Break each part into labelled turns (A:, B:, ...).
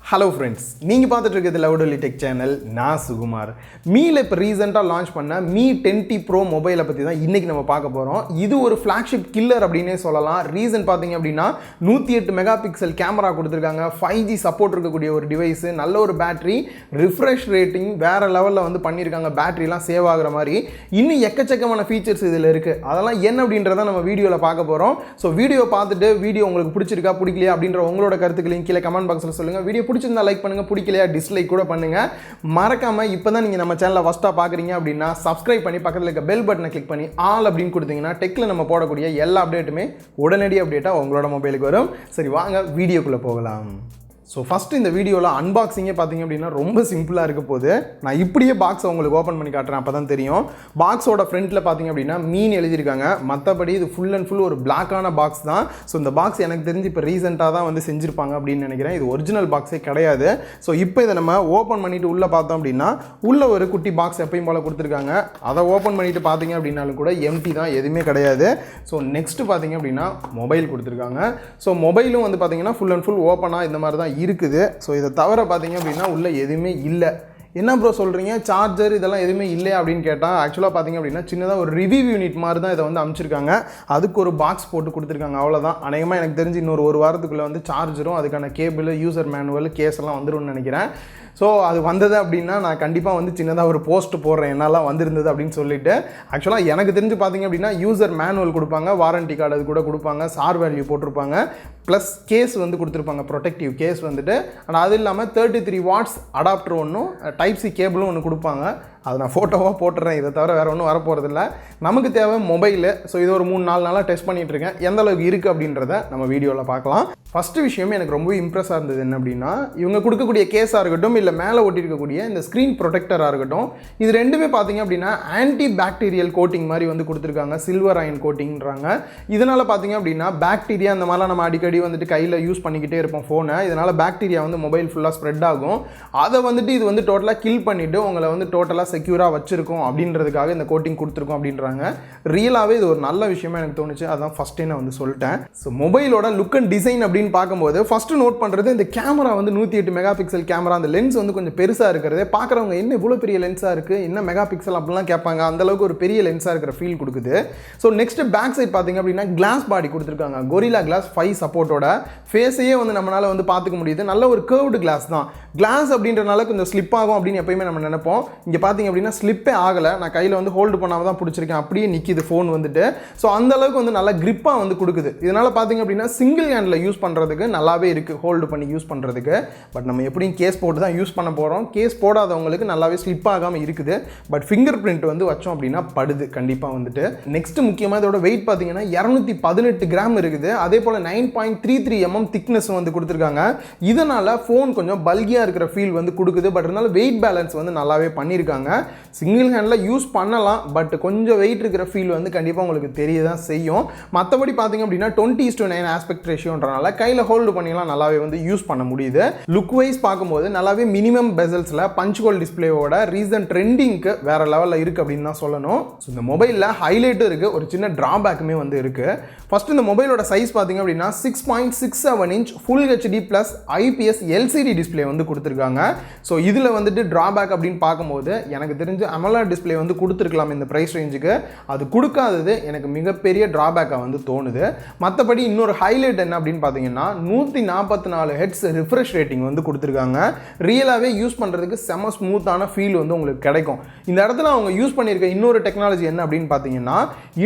A: Hello friends, நீங்க பார்த்துட்டு இருக்கிறது லவுடலி டெக் சேனல். நான் சுகுமார். மீல இப்போ ரீசெண்டாக லான்ச் பண்ண மீ 10T Pro மொபைலை பற்றி தான் இன்றைக்கி நம்ம பார்க்க போகிறோம். இது ஒரு ஃப்ளாக்ஷிப் கில்லர் அப்படின்னே சொல்லலாம். ரீசன் பார்த்தீங்க அப்படின்னா 108 மெகா பிக்சல் கேமரா கொடுத்துருக்காங்க, 5G சப்போர்ட் இருக்கக்கூடிய ஒரு டிவைஸு, நல்ல ஒரு பேட்டரி, ரிஃப்ரெஷ் ரேட்டிங் வேறு லெவலில் வந்து பண்ணியிருக்காங்க, பேட்டரிலாம் சேவ் ஆகிற மாதிரி. இன்னும் எக்கச்சக்கமான ஃபீச்சர்ஸ் இதில் இருக்குது. அதெல்லாம் என்ன அப்படின்றத நம்ம வீடியோவில் பார்க்க போகிறோம். ஸோ வீடியோ பார்த்துட்டு வீடியோ உங்களுக்கு பிடிச்சிருக்கா பிடிக்கலையா அப்படின்ற உங்களோட கருத்துக்களையும் கீழே கமெண்ட் பாக்ஸில் சொல்லுங்கள். வீடியோ பிடிச்சிருந்தா லைக் பண்ணுங்க, பிடிக்கலையா டிஸ்லைக் கூட பண்ணுங்க. மறக்காம இப்பதான் நீங்க நம்ம சேனலை ஃபர்ஸ்டா பாக்குறீங்க அப்படின்னா சப்ஸ்கிரைப் பண்ணி பக்கத்துல இருக்க பெல் பட்டனை கிளிக் பண்ணி ஆல் அப்படின்னு கொடுத்தீங்கன்னா டெக்ல நம்ம போடக்கூடிய எல்லா அப்டேட்டுமே உடனடி அப்டேட்டா உங்களோட மொபைலுக்கு வரும். சரி வாங்க வீடியோக்குள்ள போகலாம். ஸோ ஃபஸ்ட்டு இந்த வீடியோவில் அன்பாக்சிங்கே பார்த்தீங்க அப்படின்னா ரொம்ப சிம்பிளாக இருக்க போது. நான் இப்படியே பாக்ஸை உங்களுக்கு ஓப்பன் பண்ணி காட்டுறேன், அப்போ தான் தெரியும். பாக்ஸோட ஃப்ரண்ட்டில் பார்த்தீங்க அப்படின்னா மீன் எழுதியிருக்காங்க, மற்றபடி இது ஃபுல் அண்ட் ஃபுல் ஒரு பிளாக்கான பாக்ஸ் தான். ஸோ இந்த பாக்ஸ் எனக்கு தெரிஞ்சு இப்போ ரீசெண்டாக தான் வந்து செஞ்சுருப்பாங்க அப்படின்னு நினைக்கிறேன். இது ஒரிஜினல் பாக்ஸே கிடையாது. ஸோ இப்போ இதை நம்ம ஓப்பன் பண்ணிவிட்டு உள்ளே பார்த்தோம் அப்படின்னா உள்ளே ஒரு குட்டி பாக்ஸ் எப்பயும் போல் கொடுத்துருக்காங்க. அதை ஓப்பன் பண்ணிவிட்டு பார்த்தீங்க அப்படின்னாலும் கூட எம்டி தான், எதுவுமே கிடையாது. ஸோ நெக்ஸ்ட்டு பார்த்தீங்க அப்படின்னா மொபைல் கொடுத்துருக்காங்க. ஸோ மொபைலும் வந்து பார்த்தீங்கன்னா ஃபுல் அண்ட் ஃபுல் ஓப்பனாக இந்த மாதிரி தான் இருக்குது. ஸோ இதை தவிர பார்த்தீங்க அப்படின்னா உள்ள எதுவுமே இல்லை. என்ன ப்ரோ சொல்கிறீங்க, சார்ஜர் இதெல்லாம் எதுவுமே இல்லையா அப்படின்னு கேட்டால், ஆக்சுவலாக பார்த்தீங்க அப்படின்னா சின்னதாக ஒரு ரிவ்யூ யூனிட் மாதிரி தான் இதை வந்து அமைச்சிருக்காங்க. அதுக்கு ஒரு பாக்ஸ் போட்டு கொடுத்துருக்காங்க, அவ்வளோதான். அநேகமாக எனக்கு தெரிஞ்சு இன்னொரு ஒரு வாரத்துக்குள்ளே வந்து சார்ஜரும் அதுக்கான கேபிள், யூசர் மேனுவல், கேஸ் எல்லாம் வந்துரும்னு நினைக்கிறேன். ஸோ அது வந்தது அப்படின்னா நான் கண்டிப்பாக வந்து சின்னதாக ஒரு போஸ்ட் போடுறேன் என்னெல்லாம் வந்திருந்தது அப்படின்னு சொல்லிட்டு. ஆக்சுவலாக எனக்கு தெரிஞ்சு பார்த்தீங்க அப்படின்னா யூசர் மேனுவல் கொடுப்பாங்க, வாரண்டி கார்டு அது கூட கொடுப்பாங்க, சார் வேல்யூ போட்டிருப்பாங்க, ப்ளஸ் கேஸ் வந்து கொடுத்துருப்பாங்க, ப்ரொடெக்டிவ் கேஸ் வந்துட்டு. ஆனால் அது இல்லாமல் 33 வாட்ஸ் அடாப்டர் ஒன்றும், டைப் சி கேபிளும் ஒன்று கொடுப்பாங்க. அதை நான் ஃபோட்டோவாக போட்டுறேன். இதை தவிர வேறு ஒன்றும் வரப்போகிறதில்ல. நமக்கு தேவை மொபைலு. ஸோ இது ஒரு 3-4 நாளாக டெஸ்ட் பண்ணிகிட்ருக்கேன். எந்த அளவுக்கு இருக்குது அப்படின்றத நம்ம வீடியோவில் பார்க்கலாம். ஃபஸ்ட்டு விஷயமே எனக்கு ரொம்ப இம்ப்ரெஸ்ஸாக இருந்தது என்ன அப்படின்னா, இவங்க கொடுக்கக்கூடிய கேஸாக இருக்கட்டும், இல்லை மேலே ஒட்டியிருக்கக்கூடிய இந்த ஸ்க்ரீன் ப்ரொடெக்டராக இருக்கட்டும், இது ரெண்டுமே பார்த்தீங்க அப்படின்னா ஆன்டி பாக்டீரியல் கோட்டிங் மாதிரி வந்து கொடுத்துருக்காங்க, சில்வர் அயன் கோட்டிங்கிறாங்க. இதனால் பார்த்தீங்க அப்படின்னா பாக்டீரியா அந்த மாதிரிலாம் நம்ம அடிக்கடி வந்துட்டு கையில் யூஸ் பண்ணிக்கிட்டே இருப்போம் ஃபோனை. இதனால் பாக்டீரியா வந்து மொபைல் ஃபுல்லாக ஸ்ப்ரெட் ஆகும். அதை வந்துட்டு இது வந்து டோட்டலாக கில் பண்ணிவிட்டு உங்களை வந்து டோட்டலாக செக்யூராக வச்சுருக்கோம் அப்படின்றதுக்காக இந்த கோட்டிங் கொடுத்துருக்கோம் அப்படின்றாங்க. ரியலாகவே இது ஒரு நல்ல விஷயமா எனக்கு தோணுச்சு. அதான் ஃபஸ்ட்டே நான் வந்து சொல்லிட்டேன். ஸோ மொபைலோட லுக் அண்ட் டிசைன் அப்படின்னு பார்க்கும்போது ஃபஸ்ட்டு நோட் பண்ணுறது, இந்த கேமரா வந்து 108 மெகா பிக்சல் கேமரா. அந்த லென்ஸ் வந்து கொஞ்சம் பெருசாக இருக்கிறது பார்க்குறவங்க என்ன இவ்வளோ பெரிய லென்ஸாக இருக்குது, என்ன மெகா பிக்சல் அப்படிலாம் கேட்பாங்க. அந்தளவுக்கு ஒரு பெரிய லென்ஸாக இருக்கிற ஃபீல் கொடுக்குது. ஸோ நெக்ஸ்ட்டு பேக் சைட் பார்த்தீங்க அப்படின்னா கிளாஸ் பாடி கொடுத்துருக்காங்க, கொரில்லா கிளாஸ் 5 சப்போர்ட்டோட. ஃபேஸையே வந்து நம்மளால் வந்து பார்த்துக்க முடியுது. நல்ல ஒரு கர்வ்டு கிளாஸ் தான். கிளாஸ் அப்படின்றனால கொஞ்சம் ஸ்லிப் ஆகும் அப்படின்னு எப்பயுமே நம்ம நினைப்போம். இங்கே பார்த்தீங்க அப்படின்னா ஸ்லிப்பே ஆகலை. நான் கையில் வந்து ஹோல்டு பண்ணாமல் தான் பிடிச்சிருக்கேன், அப்படியே நிற்கிது ஃபோன் வந்துட்டு. ஸோ அந்தளவுக்கு வந்து நல்லா கிரிப்பாக வந்து கொடுக்குது. இதனால் பார்த்தீங்க அப்படின்னா சிங்கிள் ஹேண்டில் யூஸ் பண்ணுறதுக்கு நல்லாவே இருக்குது, ஹோல்டு பண்ணி யூஸ் பண்ணுறதுக்கு. பட் நம்ம எப்படியும் கேஸ் போட்டு தான் யூஸ் பண்ண போகிறோம். கேஸ் போடாதவங்களுக்கு நல்லாவே ஸ்லிப் ஆகாமல் இருக்குது. பட் ஃபிங்கர் பிரிண்ட் வந்து வச்சோம் அப்படின்னா படுது கண்டிப்பாக வந்துட்டு. நெக்ஸ்ட் முக்கியமாக இதோட வெயிட் பார்த்தீங்கன்னா 218 கிராம் இருக்குது. அதே போல் 9.33 mm திக்னஸ் வந்து கொடுத்துருக்காங்க. இதனால் ஃபோன் கொஞ்சம் பல்கியாக இருக்கிற ஃபீல் வந்து கொடுக்குது. பட் இருந்தாலும் வெயிட் பேலன்ஸ் வந்து நல்லாவே பண்ணியிருக்காங்க. சிங்கிள் ஹேண்டில் யூஸ் பண்ணலாம், பட் கொஞ்சம் வெயிட் இருக்கிற ஃபீல் வந்து கண்டிப்பாக உங்களுக்கு தெரிய தான் செய்யும். மற்றபடி பார்த்தீங்க அப்படின்னா 20:9 ஆஸ்பெக்ட் ரேஷியோன்றனால கையில் ஹோல்டு பண்ணிலாம் நல்லாவே வந்து யூஸ் பண்ண முடியுது. லுக் வைஸ் பார்க்கும்போது நல்லாவே மினிமம் பெசல்ஸில் பஞ்ச் ஹோல் டிஸ்பிளேவோட ரீசன்ட் ட்ரெண்டிங்க்கு வேறு லெவலில் இருக்குது அப்படின்னு தான் சொல்லணும். ஸோ இந்த மொபைலில் ஹைலைட்டும் இருக்குது, ஒரு சின்ன ட்ராபேக்குமே வந்து இருக்குது. ஃபஸ்ட்டு இந்த மொபைலோட சைஸ் பார்த்தீங்க அப்படின்னா 6.67 inch full HD plus IPS LCD display வந்து கொடுத்துருக்காங்க. ஸோ இதில் வந்துட்டு ட்ராபேக் அப்படின்னு பார்க்கும்போது எனக்கு தெரிஞ்சு AMOLED டிஸ்பிளே வந்து கொடுத்துருக்கலாம் இந்த ப்ரைஸ் ரேஞ்சுக்கு. அது கொடுக்காதது எனக்கு மிகப்பெரிய ட்ராபேக்காக வந்து தோணுது. மற்றபடி இன்னொரு ஹைலைட் என்ன அப்படின்னு பார்த்தீங்கன்னா 144 ஹெர்ட்ஸ் ரிஃப்ரெஷ் ரேட்டிங் வந்து கொடுத்துருக்காங்க. ரியலாகவே யூஸ் பண்ணுறதுக்கு செம ஸ்மூத்தான ஃபீல் வந்து உங்களுக்கு கிடைக்கும். இந்த இடத்துல அவங்க யூஸ் பண்ணியிருக்க இன்னொரு டெக்னாலஜி என்ன அப்படின்னு பார்த்தீங்கன்னா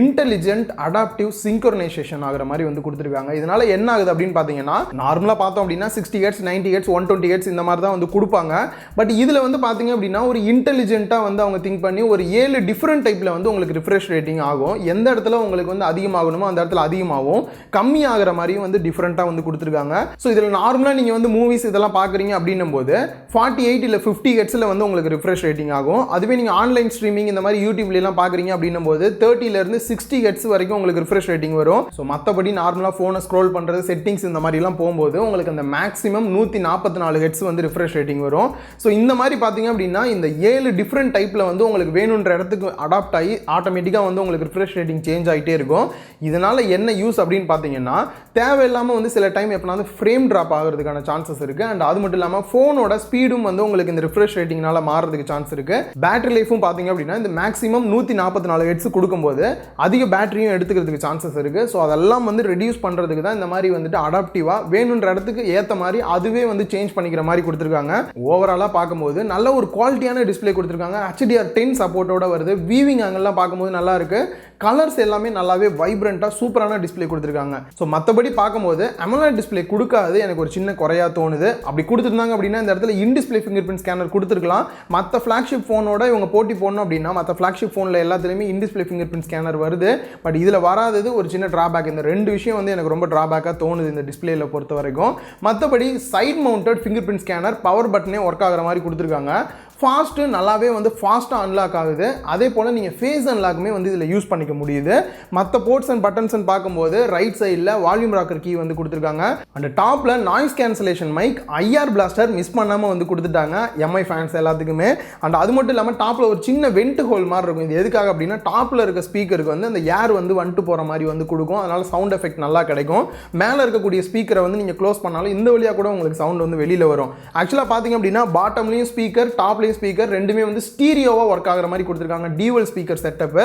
A: இன்டெலிஜென்ட் அடாப்டிவ் சிங்க்ரோனைசேஷன் ஆகிற மாதிரி வந்து கொடுத்துருக்காங்க. இதனால என்ன ஆகுது அப்படின்னு பார்த்தீங்கன்னா, நார்மலாக பார்த்தோம் அப்படின்னா 60 ஹெர்ட்ஸ், 90 ஹெர்ட்ஸ், 120 ஹெர்ட்ஸ் இந்த மாதிரி தான் வந்து கொடுப்பாங்க. பட் இதில் வந்து பார்த்தீங்க அப்படின்னா ஒரு இன்டெலிஜென்ட்டாக வந்து அவங்க திங்க் பண்ணி ஒரு 7 டிஃப்ரெண்ட் டைப்பில் வந்து உங்களுக்கு ரிஃப்ரெஷ் ரேட்டிங் ஆகும். எந்த இடத்துல உங்களுக்கு வந்து அதிகமாகணுமோ அந்த இடத்துல அதிகமாகும், கம்மி ஆகிற மாதிரியும் வந்து டிஃப்ரெண்ட்டாக வந்து கொடுத்துருக்காங்க. ஸோ இதில் நார்மலாக நீங்கள் வந்து மூவிஸ் இதெல்லாம் பார்க்குறீங்க அப்படின்னும் போது 48 இல்லை 50 ஹெர்ட்ஸில் வந்து உங்களுக்கு ரிஃப்ரெஷ் ரேட்டிங் ஆகும். அதுவே நீங்கள் ஆன்லைன் ஸ்ட்ரீமிங் இந்த மாதிரி யூடியூப்லாம் பார்க்குறீங்க அப்படின்னும் போது 30லேருந்து 60 ஹெர்ட்ஸ் வரைக்கும் உங்களுக்கு ரிஃப்ரெஷ் ரேட்டிங் வரும். ஸோ மற்றபடி நார்மலாக ஃபோனை ஸ்க்ரோல் பண்ணுறது, செட்டிங்ஸ் இந்த மாதிரிலாம் போகும்போது உங்களுக்கு அந்த மேக்ஸிமம் 144 ஹெர்ட்ஸ் வந்து ரிஃப்ரெஷ் ரேட்டிங் வரும். ஸோ இந்த மாதிரி பார்த்தீங்க அப்படின்னா இந்த 7 டிஃப்ரெண்ட் டைப்பில் வந்து உங்களுக்கு வேணுன்ற இடத்துக்கு அடாப்ட் ஆகி ஆட்டோமேட்டிக்காக வந்து உங்களுக்கு ரிஃப்ரெஷ் ரேட்டிங் சேஞ்ச் ஆகிட்டே இருக்கும். இதனால் என்ன யூஸ் அப்படின்னு பார்த்தீங்கன்னா, தேவையில்லாமல் வந்து சில டைம் எப்போனா வந்து ஃப்ரேம் ட்ராப் ஆகிறதுக்கான சான்சஸ் இருக்குது. அண்ட் அது மட்டும் இல்லாமல் ஃபோனோட ஸ்பீடும் வந்து உங்களுக்கு இந்த ரிஃப்ரெஷ் ரேட்டிங்னால மாறதுக்கு சான்ஸ் இருக்குது. பேட்டரி லைஃபும் பார்த்தீங்க அப்படின்னா இந்த மேக்ஸிமம் 144 ஹெர்ட்ஸ் கொடுக்கும்போது அதிக பேட்டரியும் எடுத்துக்கிறதுக்கு சான்சஸ் இருக்குது. ஸோ அதெல்லாம் வந்து ரெடியூஸ் பண்ணுறதுக்கு தான் இந்த மாதிரி வந்துட்டு அடாப்டிவாக வேணுன்ற இடத்துக்கு ஏற்ற மாதிரி அதுவே வந்து சேஞ்ச் பண்ணிக்கிற மாதிரி கொடுத்துருக்காங்க. ஓவராலாக பார்க்கும்போது நல்ல ஒரு குவாலிட்டியான டிஸ்பிளே கொடுத்துருக்காங்க. HDR10 சப்போர்ட்டோட வருது. வீவிங் ஆங்கிள்லாம் பார்க்கும்போது நல்லா இருக்கு. கலர்ஸ் எல்லாமே நல்லாவே வைப்ரண்ட்டாக சூப்பரான டிஸ்பிளே கொடுத்துருக்காங்க. ஸோ மற்றபடி பார்க்கும்போது AMOLED டிஸ்பிளே கொடுக்காது எனக்கு ஒரு சின்ன குறையா தோணுது. அப்படி கொடுத்துருந்தாங்க அப்படின்னா இந்த இடத்துல in display finger print scanner கொடுத்துருக்கலாம். மற்ற ஃப்ளாக்ஷிப் ஃபோனோட இவங்க போட்டி போடணும் அப்படின்னா மற்ற ஃப்ளாக்ஷிப் ஃபோனில் எல்லாத்துலேயுமே in display finger print scanner வருது. பட் இதில் வராதது ஒரு சின்ன ட்ராபேக். இந்த ரெண்டு விஷயம் வந்து எனக்கு ரொம்ப ட்ராபேக்காக தோணுது இந்த டிஸ்பிளேல பொறுத்த வரைக்கும். மற்றபடி side mounted finger print scanner power பட்டனே ஒர்க் ஆகிற மாதிரி கொடுத்துருக்காங்க. ஃபாஸ்ட்டு நல்லாவே வந்து ஃபாஸ்ட்டாக அன்லாக் ஆகுது. அதே போல் நீங்கள் ஃபேஸ் அன்லாக்குமே வந்து இதில் யூஸ் பண்ணிக்க முடியுது. மற்ற போர்ட்ஸ் அண்ட் பட்டன்ஸ்ன்னு பார்க்கும்போது ரைட் சைடில் வால்யூம் ராக்கர் கீ வந்து கொடுத்துருக்காங்க. அண்ட் டாப்பில் noise cancellation mic, IR blaster miss பண்ணாமல் வந்து கொடுத்துட்டாங்க MI ஃபேன்ஸ் எல்லாத்துக்குமே. அண்ட் அது மட்டும் இல்லாமல் டாப்பில் ஒரு சின்ன வெண்ட் ஹோல் மாதிரி இருக்கும். இது எதுக்காக அப்படின்னா டாப்பில் இருக்க ஸ்பீக்கருக்கு வந்து அந்த ஏர் வந்து வந்துட்டு போகிற மாதிரி வந்து கொடுக்கும். அதனால் சவுண்ட் எஃபெக்ட் நல்லா கிடைக்கும். மேலே இருக்கக்கூடிய ஸ்பீக்கரை வந்து நீங்கள் க்ளோஸ் பண்ணாலும் இந்த வழியாக கூட உங்களுக்கு சவுண்ட் வந்து வெளியில் வரும். ஆக்சுவலாக பார்த்தீங்க அப்படின்னா பாட்டம்லேயும் ஸ்பீக்கர், டாப்லேயும் ஸ்பீக்கர் ரெண்டுமே வந்து ஸ்டீரியோவா ஒர்க் ஆகிற மாதிரி கொடுத்துருக்காங்க. Dual speaker setup.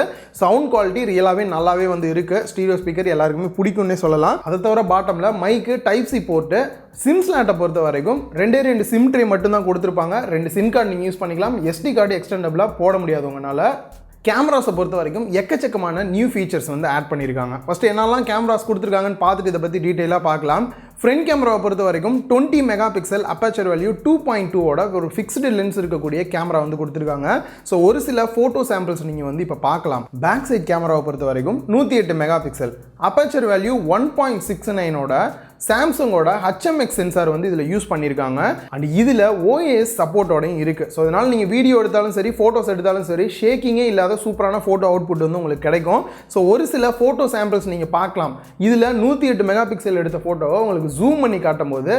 A: Sound quality ரியலாவே நல்லாவே வந்து இருக்கு. ஸ்டீரியோ ஸ்பீக்கர் எல்லாருக்குமே பிடிக்கும்னே சொல்லலாம். அதை தவிர பாட்டம்ல மைக்கு, டைப் சி போர்ட்டு, சிம் ஸ்லாட்டை பொறுத்த வரைக்கும் ரெண்டு சிம் ட்ரே மட்டும் தான் கொடுத்துருப்பாங்க. 2 சிம் கார்டு நீங்கள் யூஸ் பண்ணிக்கலாம். SD கார்டு எக்ஸ்டெண்டபிளாக போட முடியாது உங்களால். கேமராஸை பொறுத்த வரைக்கும் எக்கச்சக்கமான நியூ ஃபீச்சர்ஸ் வந்து ஆட் பண்ணியிருக்காங்க. ஃபஸ்ட்டு என்னெல்லாம் கேமராஸ் கொடுத்துருக்காங்கன்னு பார்த்துட்டு இதை பற்றி டீட்டெயிலாக பார்க்கலாம். ஃப்ரண்ட் கேமராவை பொறுத்த வரைக்கும் 20 மெகா பிக்சல் அப்பேச்சர் வேல்யூ 2.2ஓட ஒரு ஃபிக்ஸ்டு லென்ஸ் இருக்கக்கூடிய கேமரா வந்து கொடுத்துருக்காங்க. ஸோ ஒரு சில ஃபோட்டோ சாம்பிள்ஸ் நீங்கள் வந்து இப்போ பார்க்கலாம். பேக் சைட் கேமராவை பொறுத்த வரைக்கும் 108 மெகா பிக்சல் அப்பேச்சர் வேல்யூ 1.69ஓட சாம்சங்கோட HMX சென்சார் வந்து இதில் யூஸ் பண்ணியிருக்காங்க. அண்ட் இதில் OIS சப்போர்ட்டோடையும் இருக்குது. ஸோ அதனால் நீங்கள் வீடியோ எடுத்தாலும் சரி, ஃபோட்டோஸ் எடுத்தாலும் சரி, ஷேக்கிங்கே இல்லாத சூப்பரான ஃபோட்டோ அவுட்புட் வந்து உங்களுக்கு கிடைக்கும். ஸோ ஒரு சில ஃபோட்டோ சாம்பிள்ஸ் நீங்கள் பார்க்கலாம். இதில் 108 மெகா பிக்சல் எடுத்த ஃபோட்டோவை உங்களுக்கு ஜூம் பண்ணி காட்டும் போது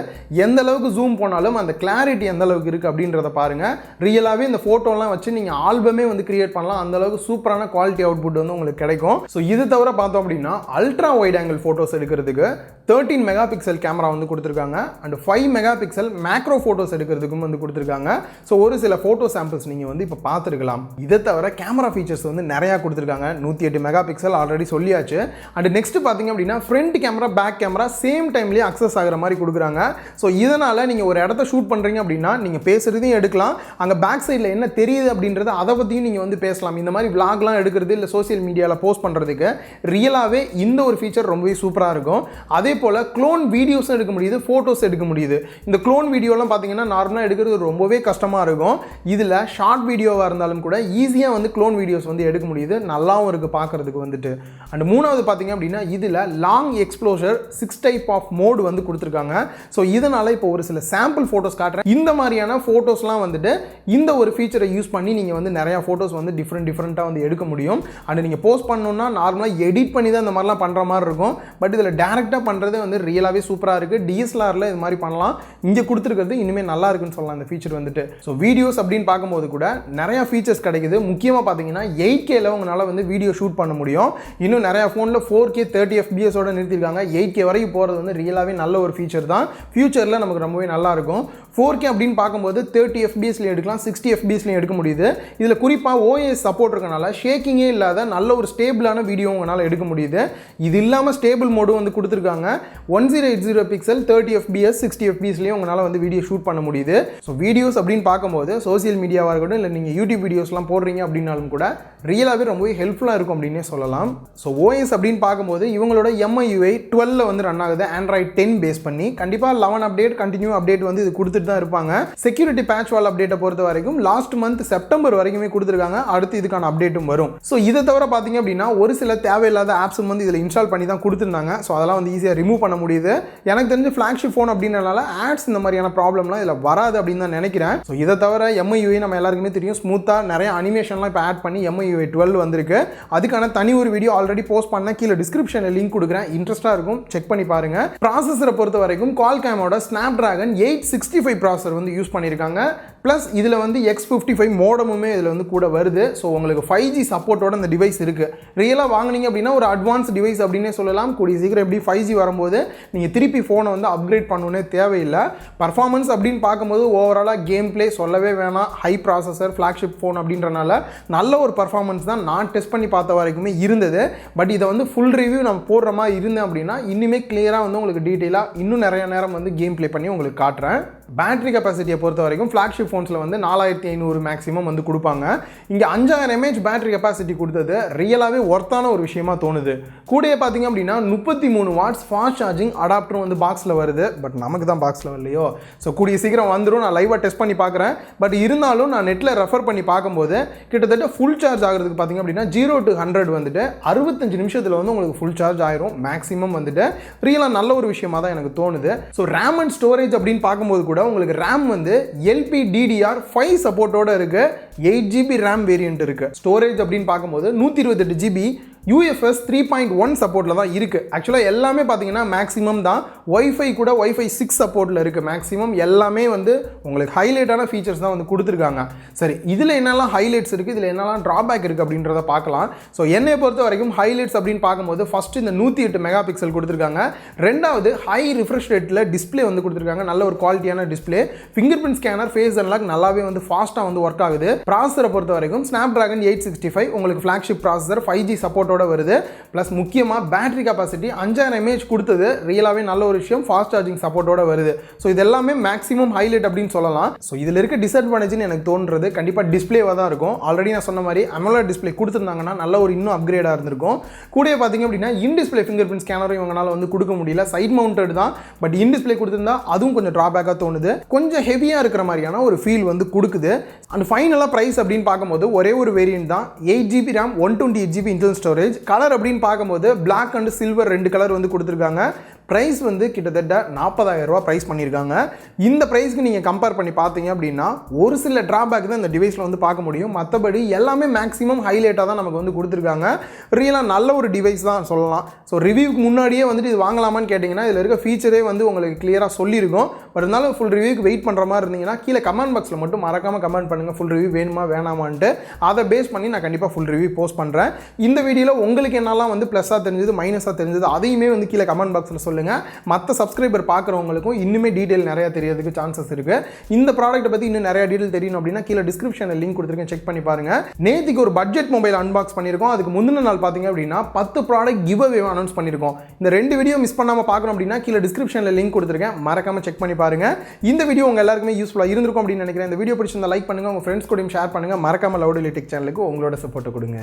A: எந்த அளவுக்கு ஜூம் போனாலும் அந்த கிளாரிட்டி எந்த அளவுக்கு இருக்குது அப்படின்றத பாருங்கள். ரியலாகவே இந்த ஃபோட்டோலாம் வச்சு நீங்கள் ஆல்பமே வந்து கிரியேட் பண்ணலாம். அந்த அளவுக்கு சூப்பரான குவாலிட்டி அவுட்புட் வந்து உங்களுக்கு கிடைக்கும். ஸோ இது தவிர பார்த்தோம் அப்படின்னா அல்ட்ரா வைட் ஆங்கிள் ஃபோட்டோஸ் எடுக்கிறதுக்கு 13 மெகா பிக்சல் கேமரா வந்து கொடுத்துருக்காங்க. And 5 mega pixel macro photos எடுக்கிறதுக்கும் வந்து கொடுத்துருக்காங்க. ஸோ ஒரு சில ஃபோட்டோ சாம்பிள்ஸ் நீங்கள் வந்து இப்போ பார்த்துருக்கலாம். இதை தவிர கேமரா ஃபீச்சர்ஸ் வந்து நிறையா கொடுத்துருக்காங்க. 108 மெகா பிக்சல் ஆல்ரெடி சொல்லியாச்சு. அண்ட் நெக்ஸ்ட் பார்த்தீங்க அப்படின்னா front camera, back camera same டைம்லேயே அக்சஸ் ஆகிற மாதிரி கொடுக்குறாங்க. ஸோ இதனால் நீங்கள் ஒரு இடத்த ஷூட் பண்ணுறீங்க அப்படின்னா நீங்கள் பேசுகிறதையும் எடுக்கலாம். அங்கே பேக் சைடில் என்ன தெரியுது அப்படின்றத அதை பற்றியும் நீங்கள் வந்து பேசலாம். இந்த மாதிரி விளாக்லாம் எடுக்கிறது இல்லை சோசியல் மீடியாவில் போஸ்ட் பண்ணுறதுக்கு ரியலாகவே இந்த ஒரு ஃபீச்சர் ரொம்பவே சூப்பராக இருக்கும். அதே போல் க்ளோன் வீடியோஸ் எடுக்க முடியுது, ஃபோட்டோஸ் எடுக்க முடியுது. இந்த க்ளோன் வீடியோலாம் பார்த்தீங்கன்னா நார்மலாக எடுக்கிறது ரொம்பவே கஷ்டமாக இருக்கும். இதில் ஷார்ட் வீடியோவாக இருந்தாலும் கூட ஈஸியாக வந்து க்ளோன் வீடியோஸ் வந்து எடுக்க முடியுது. நல்லாவும் இருக்குது பார்க்குறதுக்கு வந்துட்டு. அண்ட் மூணாவது பார்த்தீங்க அப்படின்னா இதில் லாங் எக்ஸ்ப்ளோஷர் 6 டைப் ஆஃப் மோடு வந்து கொடுத்துருக்காங்க. ஸோ இதனால் இப்போ ஒரு சில சாம்பிள் ஃபோட்டோஸ் காட்டுறேன். இந்த மாதிரியான ஃபோட்டோஸ்லாம் வந்துட்டு இந்த ஒரு ஃபீச்சரை யூஸ் பண்ணி நீங்கள் வந்து நிறையா ஃபோட்டோஸ் வந்து டிஃப்ரெண்ட்டாக வந்து எடுக்க முடியும். அண்ட் நீங்கள் போஸ்ட் பண்ணணுன்னா நார்மலாக எடிட் பண்ணி தான் இந்த மாதிரிலாம் பண்ணுற மாதிரி இருக்கும். பட் இதில் டேரெக்டாக பண்ணுறது வந்து ரியலாகவே சூப்பராக இருக்குது. DSLRல இது மாதிரி பண்ணலாம். இங்கே கொடுத்துருக்கிறது இனிமேல் நல்லா இருக்குன்னு சொல்லலாம் இந்த ஃபீச்சர் வந்துட்டு. ஸோ வீடியோஸ் அப்படின்னு பார்க்கும்போது கூட நிறையா ஃபீச்சர்ஸ் கிடைக்குது. முக்கியமாக பார்த்தீங்கன்னா 8Kல உங்களால் வந்து வீடியோ ஷூட் பண்ண முடியும். இன்னும் நிறையா ஃபோனில் 4K 30 FPSோட நிறுத்திருக்காங்க. 8K வரைக்கும் போகிறது வந்து ரியலாகவே நல்ல ஒரு ஃபீச்சர் தான். ஃபியூச்சரில் நமக்கு ரொம்பவே நல்லா இருக்கும். 4K அப்படின்னு பார்க்கும்போது 30 FPSலையும் எடுக்கலாம், 60 FPSலையும் எடுக்க முடியுது. இதில் குறிப்பாக OIS சப்போர்ட் இருக்கனால ஷேக்கிங்கே இல்லாத நல்ல ஒரு ஸ்டேபிளான வீடியோ உங்களால் எடுக்க முடியுது. இது இல்லாமல் ஸ்டேபிள் மோடும் வந்து கொடுத்துருக்காங்க. 1080 பிக்சல் 30 FPS 60 FPSலையும் உங்களால் வந்து வீடியோ ஷூட் பண்ண முடியுது. ஸோ வீடியோஸ் அப்படின்னு பார்க்கும்போது சோசியல் மீடியாவாக இருக்கட்டும் இல்லை நீங்கள் யூடியூப் வீடியோஸ்லாம் போடுறீங்க அப்படின்னாலும் கூட ரியலாகவே ரொம்பவே ஹெல்ப்ஃபுல்லாக இருக்கும் அப்படின்னே சொல்லலாம். ஸோ OS அப்படின்னு பார்க்கும்போது இவங்களோட MIUI 12ல் வந்து ரன் ஆகுது. Android 10 பேஸ் பண்ணி. கண்டிப்பாக 11 அப்டேட் கண்டினியூ அப்டேட் வந்து இது கொடுத்துட்டு தான் இருப்பாங்க. செக்யூரிட்டி பேட்ச் வால் அப்டேட்டை பொறுத்த வரைக்கும் லாஸ்ட் மந்த் செப்டம்பர் வரைக்குமே கொடுத்துருக்காங்க. அடுத்து இதுக்கான அப்டேட்டும் வரும். ஸோ இதை தவிர பார்த்தீங்க அப்படின்னா ஒரு சில தேவையில்லாத ஆப்ஸும் வந்து இதில் இன்ஸ்டால் பண்ணி தான் கொடுத்துருந்தாங்க. ஸோ அதெல்லாம் வந்து ஈஸியாக ரிமூவ் பண்ண முடியுது. முடியுது. எனக்கு தெரிஞ்ச ஃப்ளாக்ஷிப் ஃபோன் அப்படின்றனால ஆட்ஸ் இந்த மாதிரியான ப்ராப்ளம்லாம் இதில் வராது அப்படின்னு தான் நினைக்கிறேன். ஸோ இதை தவிர MIUI நம்ம எல்லாருக்குமே தெரியும், ஸ்மூத்தாக நிறைய அனிமேஷன்லாம் இப்போ ஆட் பண்ணி MIUI 12 வந்திருக்கு. அதுக்கான தனி ஒரு வீடியோ ஆல்ரெடி போஸ்ட் பண்ண, கீழே டிஸ்கிரிப்ஷனில் லிங்க் கொடுக்குறேன், இன்ட்ரெஸ்ட்டாக இருக்கும், செக் பண்ணி பாருங்க. ப்ராசஸரை பொறுத்த வரைக்கும் Qualcommோட Snapdragon 865 ப்ராசஸர் வந்து யூஸ் பண்ணியிருக்காங்க. ப்ளஸ் இதில் வந்து X55 மோடமுமே இதில் வந்து கூட வருது. ஸோ உங்களுக்கு 5G சப்போர்ட்டோட இந்த டிவைஸ் இருக்குது. ரியலாக வாங்கினீங்க அப்படின்னா ஒரு அட்வான்ஸ் டிவைஸ் அப்படின்னே சொல்லலாம். கூடிய சீக்கிரம் எப்படி 5G வரும்போது நீங்கள் திருப்பி ஃபோனை வந்து அப்கிரேட் பண்ணணுன்னே தேவையில்லை. பர்ஃபார்மன்ஸ் அப்படின்னு பார்க்கும்போது ஓவராலாக கேம் பிளே சொல்லவே வேணாம். ஹை ப்ராசஸர் ஃப்ளாக்ஷிப் ஃபோன் அப்படின்றனால நல்ல ஒரு பர்ஃபார்மன்ஸ் தான் நான் டெஸ்ட் பண்ணி பார்த்த வரைக்குமே இருந்தது. பட் இதை வந்து ஃபுல் ரிவ்யூ நம்ம போடுற மாதிரி இருந்தேன் அப்படின்னா இன்னுமே கிளியராக வந்து உங்களுக்கு டீட்டெயிலாக இன்னும் நிறைய நேரம் வந்து கேம் பிளே பண்ணி உங்களுக்கு காட்டுறேன். பேட்டரி கெப்பாசிட்டியை பொறுத்த வரைக்கும் ஃப்ளாக்ஷிப் ஃபோன்ஸில் வந்து 4500 மேக்ஸிமம் வந்து கொடுப்பாங்க. இங்கே 5000 mAh பேட்டரி கெப்பாசிட்டி கொடுத்தது ரியலாகவே ஒர்த்தான ஒரு விஷயமா தோணுது. கூடயே பார்த்தீங்க அப்படின்னா 33 வாட்ஸ் ஃபாஸ்ட் சார்ஜிங் அடாப்டரும் வந்து பாக்ஸில் வருது. பட் நமக்கு தான் பாக்ஸில் வரலையோ. ஸோ கூடிய சீக்கிரம் வந்துடும், நான் லைவாக டெஸ்ட் பண்ணி பார்க்குறேன். பட் இருந்தாலும் நான் நெட்டில் ரெஃபர் பண்ணி பார்க்கும்போது கிட்டத்தட்ட ஃபுல் சார்ஜ் ஆகிறதுக்கு பார்த்தீங்க அப்படின்னா 0 to 100 வந்துட்டு 65 நிமிஷத்தில் வந்து உங்களுக்கு ஃபுல் சார்ஜ் ஆயிரும் மேக்ஸிமம் வந்துட்டு. ரியலாக நல்ல ஒரு விஷயமா தான் எனக்கு தோணுது. ஸோ ரேம் அண்ட் ஸ்டோரேஜ் அப்படின்னு பார்க்கும்போது கூட உங்களுக்கு ரேம் வந்து LPDDR5 சப்போர்ட்டோட இருக்கு. 8GB ரேம் வேரியன்ட் இருக்கு. ஸ்டோரேஜ் அப்படின்னு பார்க்கும்போது 128GB UFS 3.1 சப்போர்ட்டில் தான் இருக்குது. ஆக்சுவலாக எல்லாமே பார்த்தீங்கன்னா மேக்ஸிமம் தான். Wi-Fi கூட Wi-Fi 6 சப்போர்ட்டில் இருக்குது. மேக்ஸிமம் எல்லாமே வந்து உங்களுக்கு ஹைலைட்டான ஃபீச்சர்ஸ் தான் வந்து கொடுத்துருக்காங்க. சரி, இதில் என்னெல்லாம் ஹைலைட்ஸ் இருக்குது, இதில் என்னெல்லாம் ட்ராபேக் இருக்குது அப்படின்றத பார்க்கலாம். ஸோ என்னை பொறுத்த வரைக்கும் ஹைலைட்ஸ் அப்படின்னு பார்க்கும்போது ஃபஸ்ட்டு இந்த 108 மெகா பிக்சல் கொடுத்துருக்காங்க. ரெண்டாவது ஹை ரிஃப்ரெஷ் ரேட்டில் டிஸ்பிளே வந்து கொடுத்துருக்காங்க. நல்ல ஒரு குவாலிட்டியான display. Finger print scanner, face unlock நல்லாவே வந்து ஃபாஸ்ட்டாக வந்து ஒர்க் ஆகுது. ப்ராசஸரை பொறுத்த வரைக்கும் Snapdragon 865 உங்களுக்கு ஃப்ளாக்ஷிப் ப்ராசஸர் 5G சப்போர்ட்டோட வருது. பிளஸ் முக்கியமா பேட்டரி கெபாசிட்டி 5000 mAh கொடுத்தது ரியலாவே நல்ல ஒரு விஷயம். ஃபாஸ்ட் சார்ஜிங் சப்போர்ட்டோட வருது. ஸோ இது எல்லாமே மேக்ஸிமம் ஹைலைட் அப்படின்னு சொல்லலாம். ஸோ இதில் இருக்க டிஸ்அட்வான்டேஜ்னு எனக்கு தோன்றது கண்டிப்பாக டிஸ்பிளேவாக தான் இருக்கும். ஆல்ரெடி நான் சொன்ன மாதிரி AMOLED டிஸ்பிளே கொடுத்துருந்தாங்கன்னா நல்ல ஒரு இன்னும் அப்கிரேடாக இருந்திருக்கும். கூட பார்த்தீங்க அப்படின்னா இன் டிஸ்பிளே ஃபிங்கர் பிரிண்ட் ஸ்கேனரும் இவங்களால வந்து கொடுக்க முடியல. சைட் மவுண்டட் தான். பட் இன் டிஸ்பிளே கொடுத்திருந்தா அதுவும் கொஞ்சம் டிராபேக்காக தோணுது. கொஞ்சம் ஹெவியாக இருக்கிற மாதிரியான ஒரு ஃபீல் வந்து கொடுக்குது. அண்ட் ஃபைனலாக ப்ரைஸ் அப்படின்னு பார்க்கும்போது ஒரே ஒரு வேரியன்ட் தான். 8GB RAM 128GB internal storage. Colour அப்படின்னு பார்க்கும்போது Black and Silver 2 கலர் வந்து கொடுத்துருக்காங்க. ப்ரைஸ் வந்து கிட்டத்தட்ட 40,000 ரூபா ப்ரைஸ் பண்ணியிருக்காங்க. இந்த ப்ரைஸ்க்கு நீங்கள் கம்பேர் பண்ணி பார்த்தீங்க அப்படின்னா ஒரு சில ட்ராபேக் தான் இந்த டிவைஸில் வந்து பார்க்க முடியும். மற்றபடி எல்லாமே மேக்ஸிமம் ஹைலைட்டாக தான் நமக்கு வந்து கொடுத்துருக்காங்க. ரியலாக நல்ல ஒரு டிவைஸ் தான் சொல்லலாம். ஸோ ரிவ்யூக்கு முன்னாடியே வந்துட்டு இது வாங்கலாமான்னு கேட்டிங்கன்னா இதில் இருக்க ஃபீச்சரே வந்து உங்களுக்கு கிளியராக சொல்லியிருக்கும். பட் இருந்தாலும் ஃபுல் ரிவ்யூக்கு வெயிட் பண்ணுற மாதிரி இருந்தீங்கன்னா கீழே கமெண்ட் பாக்ஸில் மட்டும் மறக்காமல் கமெண்ட் பண்ணுங்கள் ஃபுல் ரிவ்யூ வேணுமா வேணாமான்ட்டு. அதை பேஸ் பண்ணி நான் கண்டிப்பாக ஃபுல் ரிவ்யூ போஸ்ட் பண்ணுறேன். இந்த வீடியோவில் உங்களுக்கு என்னெல்லாம் வந்து ப்ளஸ்ஸாக தெரிஞ்சது மைனஸாக தெரிஞ்சது அதையுமே வந்து கீழே கமெண்ட் பாக்ஸில் சொல்லுங்கள். மற்ற சப்ஸ்கிரைபர் பார்க்குறவங்களுக்கும் இன்னுமே டீட்டெயில் நிறைய தெரியறதுக்கு சான்சஸ் இருக்கு. இந்த ப்ராடக்ட்டை பற்றி இன்னும் நிறைய டீட்டெயில் தெரியணும் அப்படின்னா கீழே டிஸ்கிரிப்ஷனில் லிங்க் கொடுத்துருக்கேன், செக் பண்ணி பாருங்க. நேத்திக்கு ஒரு பட்ஜெட் மொபைல் அன்பாக்ஸ் பண்ணியிருக்கோம். அதுக்கு முந்தின நாள் பார்த்தீங்க அப்படின்னா 10 ப்ராடக்ட் கிவ் அவே அனௌன்ஸ் பண்ணியிருக்கோம். இந்த 2 வீடியோ மிஸ் பண்ணாமல் பார்க்கணும் அப்படின்னா கீழே டிஸ்கிரிப்ஷனில் லிங்க் கொடுத்துருக்கேன், மறக்காம செக் பண்ணி பாருங்க. இந்த வீடியோ உங்க எல்லாருக்குமே யூஸ்ஃபுல்லாக இருந்திருக்கும் அப்படின்னு நினைக்கிறேன். இந்த வீடியோ பிடிச்சிருந்தா லைக் பண்ணுங்க, உங்க ஃப்ரெண்ட்ஸ் கூடயும் ஷேர் பண்ணுங்க. மறக்காம லவுடலி டெக் சேனலுக்கு உங்களோட சப்போர்ட் கொடுங்க.